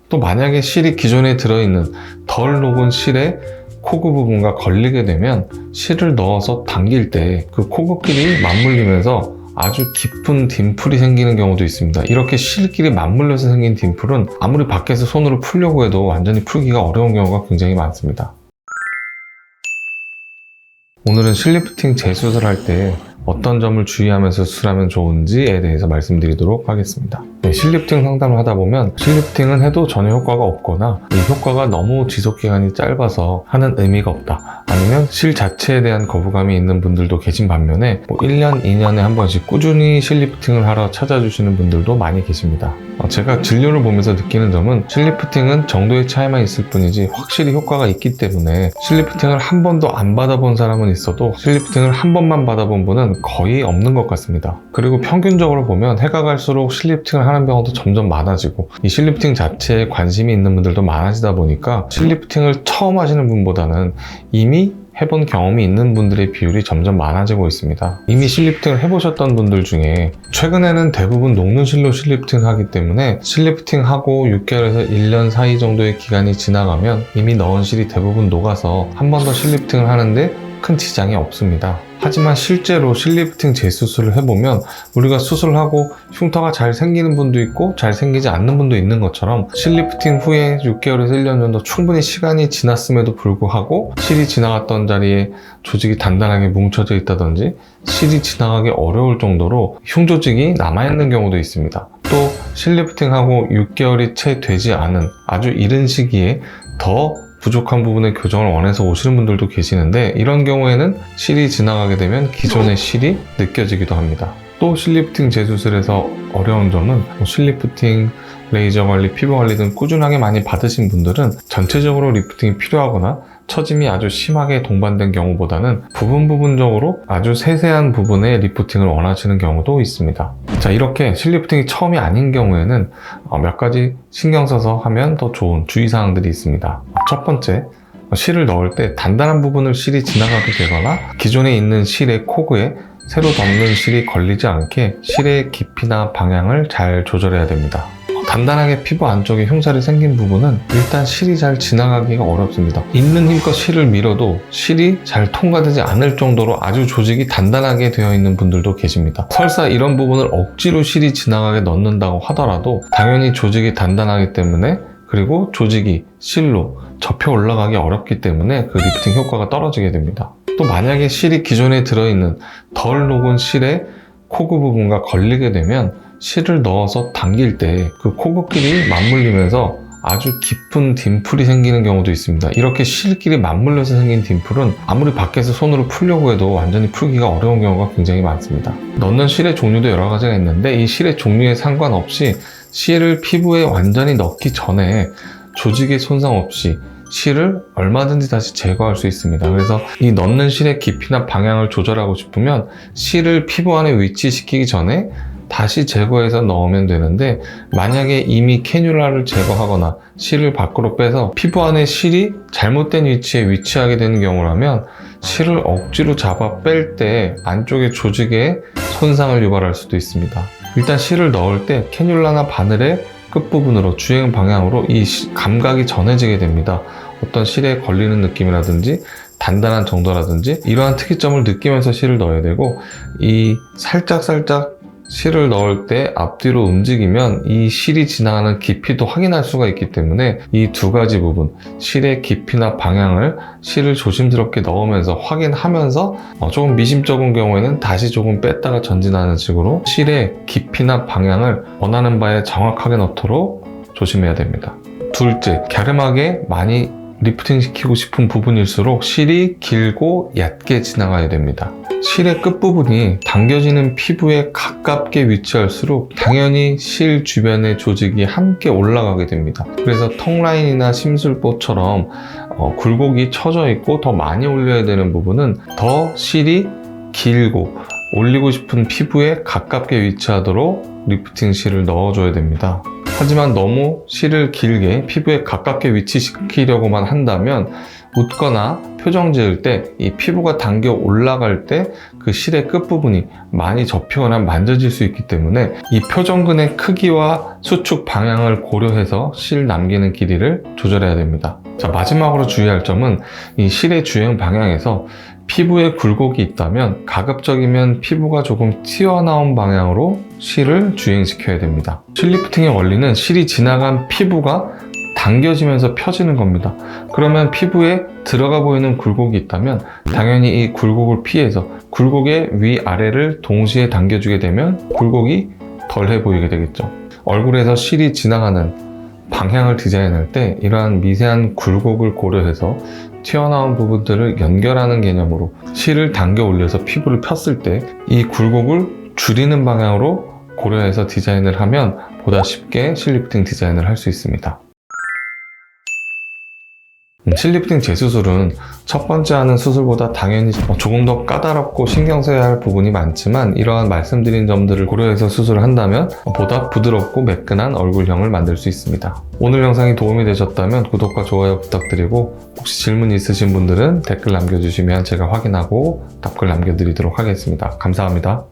또 만약에 실이 기존에 들어있는 덜 녹은 실에 코그 부분과 걸리게 되면 실을 넣어서 당길 때 그 코그끼리 맞물리면서 아주 깊은 딤플이 생기는 경우도 있습니다. 이렇게 실끼리 맞물려서 생긴 딤플은 아무리 밖에서 손으로 풀려고 해도 완전히 풀기가 어려운 경우가 굉장히 많습니다. 오늘은 실리프팅 재수술할 때 어떤 점을 주의하면서 수술하면 좋은지에 대해서 말씀드리도록 하겠습니다. 실리프팅 상담을 하다 보면 실리프팅은 해도 전혀 효과가 없거나 이 효과가 너무 지속기간이 짧아서 하는 의미가 없다, 아니면 실 자체에 대한 거부감이 있는 분들도 계신 반면에 1년, 2년에 한 번씩 꾸준히 실리프팅을 하러 찾아주시는 분들도 많이 계십니다. 제가 진료를 보면서 느끼는 점은 실리프팅은 정도의 차이만 있을 뿐이지 확실히 효과가 있기 때문에 실리프팅을 한 번도 안 받아본 사람은 있어도 실리프팅을 한 번만 받아본 분은 거의 없는 것 같습니다. 그리고 평균적으로 보면 해가 갈수록 실리프팅을 하는 병원도 점점 많아지고 이 실리프팅 자체에 관심이 있는 분들도 많아지다 보니까 실리프팅을 처음 하시는 분보다는 이미 해본 경험이 있는 분들의 비율이 점점 많아지고 있습니다. 이미 실리프팅을 해보셨던 분들 중에 최근에는 대부분 녹는 실로 실리프팅을 하기 때문에 실리프팅하고 6개월에서 1년 사이 정도의 기간이 지나가면 이미 넣은 실이 대부분 녹아서 한 번 더 실리프팅을 하는데 큰 지장이 없습니다. 하지만 실제로 실리프팅 재수술을 해보면 우리가 수술하고 흉터가 잘 생기는 분도 있고 잘 생기지 않는 분도 있는 것처럼 실리프팅 후에 6개월에서 1년 정도 충분히 시간이 지났음에도 불구하고 실이 지나갔던 자리에 조직이 단단하게 뭉쳐져 있다든지 실이 지나가기 어려울 정도로 흉조직이 남아있는 경우도 있습니다. 또 실리프팅하고 6개월이 채 되지 않은 아주 이른 시기에 더 부족한 부분의 교정을 원해서 오시는 분들도 계시는데, 이런 경우에는 실이 지나가게 되면 기존의 실이 느껴지기도 합니다. 또 실리프팅 재수술에서 어려운 점은 실리프팅, 레이저 관리, 피부 관리 등 꾸준하게 많이 받으신 분들은 전체적으로 리프팅이 필요하거나 처짐이 아주 심하게 동반된 경우보다는 부분적으로 아주 세세한 부분의 리프팅을 원하시는 경우도 있습니다. 자, 이렇게 실리프팅이 처음이 아닌 경우에는 몇 가지 신경 써서 하면 더 좋은 주의사항들이 있습니다. 첫 번째, 실을 넣을 때 단단한 부분을 실이 지나가게 되거나 기존에 있는 실의 코그에 새로 덮는 실이 걸리지 않게 실의 깊이나 방향을 잘 조절해야 됩니다. 단단하게 피부 안쪽에 흉살이 생긴 부분은 일단 실이 잘 지나가기가 어렵습니다. 있는 힘껏 실을 밀어도 실이 잘 통과되지 않을 정도로 아주 조직이 단단하게 되어 있는 분들도 계십니다. 설사 이런 부분을 억지로 실이 지나가게 넣는다고 하더라도 당연히 조직이 단단하기 때문에, 그리고 조직이 실로 접혀 올라가기 어렵기 때문에 그 리프팅 효과가 떨어지게 됩니다. 또 만약에 실이 기존에 들어있는 덜 녹은 실에 코그 부분과 걸리게 되면 실을 넣어서 당길 때 그 코그끼리 맞물리면서 아주 깊은 딤플이 생기는 경우도 있습니다. 이렇게 실끼리 맞물려서 생긴 딤플은 아무리 밖에서 손으로 풀려고 해도 완전히 풀기가 어려운 경우가 굉장히 많습니다. 넣는 실의 종류도 여러 가지가 있는데 이 실의 종류에 상관없이 실을 피부에 완전히 넣기 전에 조직의 손상 없이 실을 얼마든지 다시 제거할 수 있습니다. 그래서 이 넣는 실의 깊이나 방향을 조절하고 싶으면 실을 피부 안에 위치시키기 전에 다시 제거해서 넣으면 되는데, 만약에 이미 캐뉼라를 제거하거나 실을 밖으로 빼서 피부 안에 실이 잘못된 위치에 위치하게 되는 경우라면 실을 억지로 잡아 뺄 때 안쪽의 조직에 손상을 유발할 수도 있습니다. 일단 실을 넣을 때 캐뉼라나 바늘의 끝부분으로 주행 방향으로 이 감각이 전해지게 됩니다. 어떤 실에 걸리는 느낌이라든지 단단한 정도라든지 이러한 특이점을 느끼면서 실을 넣어야 되고, 이 살짝 실을 넣을 때 앞뒤로 움직이면 이 실이 지나가는 깊이도 확인할 수가 있기 때문에 이 두 가지 부분, 실의 깊이나 방향을 실을 조심스럽게 넣으면서 확인하면서 조금 미심쩍은 경우에는 다시 조금 뺐다가 전진하는 식으로 실의 깊이나 방향을 원하는 바에 정확하게 넣도록 조심해야 됩니다. 둘째, 갸름하게 많이 리프팅 시키고 싶은 부분일수록 실이 길고 얕게 지나가야 됩니다. 실의 끝부분이 당겨지는 피부에 가깝게 위치할수록 당연히 실 주변의 조직이 함께 올라가게 됩니다. 그래서 턱라인이나 심술보처럼 굴곡이 처져 있고 더 많이 올려야 되는 부분은 더 실이 길고 올리고 싶은 피부에 가깝게 위치하도록 리프팅 실을 넣어줘야 됩니다. 하지만 너무 실을 길게 피부에 가깝게 위치시키려고만 한다면 웃거나 표정 지을 때 이 피부가 당겨 올라갈 때 그 실의 끝부분이 많이 접히거나 만져질 수 있기 때문에 이 표정근의 크기와 수축 방향을 고려해서 실 남기는 길이를 조절해야 됩니다. 자, 마지막으로 주의할 점은 이 실의 주행 방향에서 피부에 굴곡이 있다면 가급적이면 피부가 조금 튀어나온 방향으로 실을 주행시켜야 됩니다. 실 리프팅의 원리는 실이 지나간 피부가 당겨지면서 펴지는 겁니다. 그러면 피부에 들어가 보이는 굴곡이 있다면 당연히 이 굴곡을 피해서 굴곡의 위아래를 동시에 당겨주게 되면 굴곡이 덜해 보이게 되겠죠. 얼굴에서 실이 지나가는 방향을 디자인할 때 이러한 미세한 굴곡을 고려해서 튀어나온 부분들을 연결하는 개념으로 실을 당겨 올려서 피부를 폈을 때 이 굴곡을 줄이는 방향으로 고려해서 디자인을 하면 보다 쉽게 실 리프팅 디자인을 할 수 있습니다. 실 리프팅 재수술은 첫 번째 하는 수술보다 당연히 조금 더 까다롭고 신경 써야 할 부분이 많지만 이러한 말씀드린 점들을 고려해서 수술을 한다면 보다 부드럽고 매끈한 얼굴형을 만들 수 있습니다. 오늘 영상이 도움이 되셨다면 구독과 좋아요 부탁드리고 혹시 질문 있으신 분들은 댓글 남겨주시면 제가 확인하고 답글 남겨드리도록 하겠습니다. 감사합니다.